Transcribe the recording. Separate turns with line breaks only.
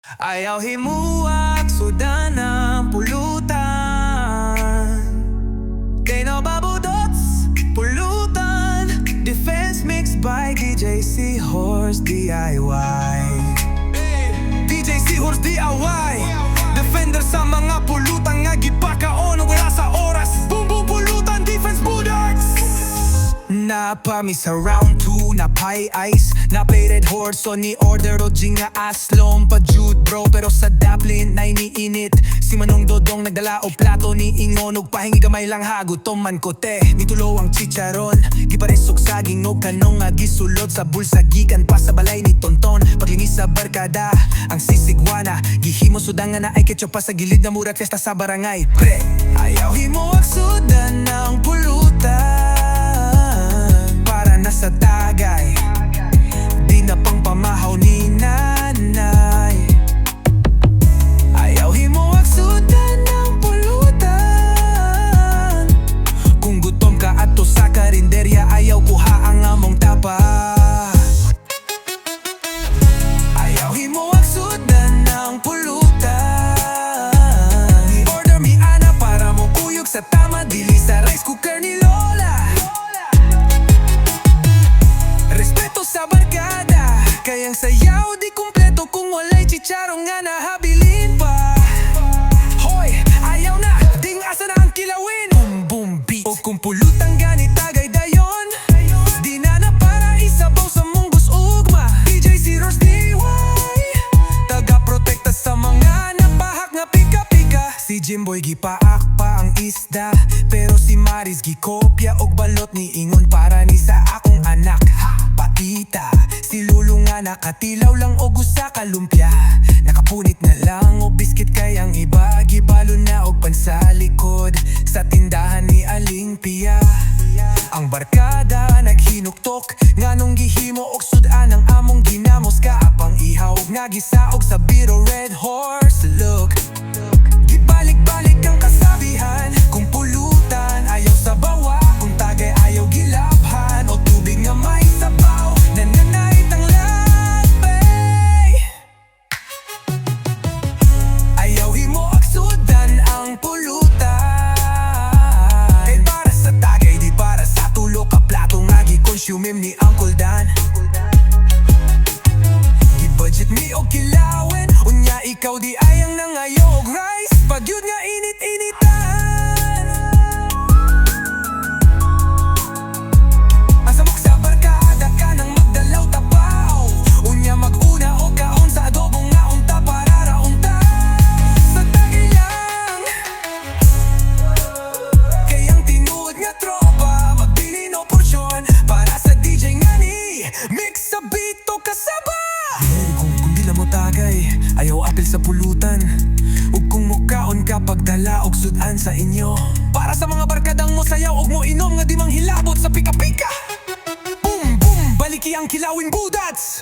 Ayaw himoag sudan ng pulutan. Kay nababudots, pulutan. Defense mixed by DJ Seahorse DIY. DJ Seahorse DIY. Defender sa mga pulutan nga gipakaon wala sa oras. Boom boom pulutan, defense bulldogs. Napami sa round 2, napay ice. Napay red horse, so ni order o nga aslom pa Jude bro. Pero sa Dublin na iniinit. Si Manong Dodong nagdala o plato ni Ingon. Ug pahingi gamay lang hagutom man kote. Nitulo ang chicharon, giparesok saging no kanong nga gisulod sa bulsa. Gikan pa sa balay ni Tonton. Paglingis sa barkada, ang sisigwana. Gihimo sudan nga na ay ketchup pa sa gilid na murag fiesta sa barangay. Pre, ayaw himoag sudan ng pulutan. Para na sa tagay, di na pang pamahaw ni nanay. Ayaw himoag sudan ng pulutan. Kung gutom ka ato sa karinderya, ayaw kuha ang among tapa. Ayaw himoag sudan ng pulutan. Order mi ana para mo kuyog sa tama, dili sa rice cooker ni Lola. Respeto sa barkada, kayang sayaw di kumpleto kung walay chicharong nga nahabilin pa. Hoy, ayaw na, ding asa na ang kilawin. Boom boom beat. O kung pulutan gani tagay dayon, di na na para isabaw sa munggos ugma. DJ Seahorse DIY, taga-protekta sa mga napahak nga pika-pika. Si Jimboy gipaak pa ang isda, pero si Maris gikopya og balot ni Ingon para ni sa akong anak. Patita, si Lulu nga nakatilaw lang o gusa ka lumpia. Nakapunit na lang o biskit kayang iba. Gibalo na og pansa likod sa tindahan ni Aling Pia. Ang barkada naghinuktok, nganong gihimo og sudan ang among ginamos. Kaapang ihaw nga gisaog sa biro red horse. Look, gibalik-balik ang kasabihan. Kung pulutan ayaw sa bawa, kung tagay ayaw gilaphan, o tubig nga may sabaw, nananait ang lakbay. Ayaw himoag sudan ang pulutan. Kay para sa tagay, di para sa tulo ka plato nga gikonsumim ni Uncle Dan. Gibudget mi og kilawin, unya ikaw di ayang nangayo og rice. Pag yun nga init-initan, asamok sa barkada ka nang magdalaw tapaw. Unya mag-una o kaon sa adobong nga unta para raunta. Sa tagay lang, kayang tinuod nga tropa, magbili no porsyon para sa DJ nga ni mix sa beat o kasaba. Kung dila mo tagay, ayaw apil sa pulutan. Ug kung mukaon ka pagdala og sudan sa inyo, para sa mga barkadang mo sayaw og mo inom nga di manghilabot sa pika-pika. Boom boom, baliki ang kilawin budats.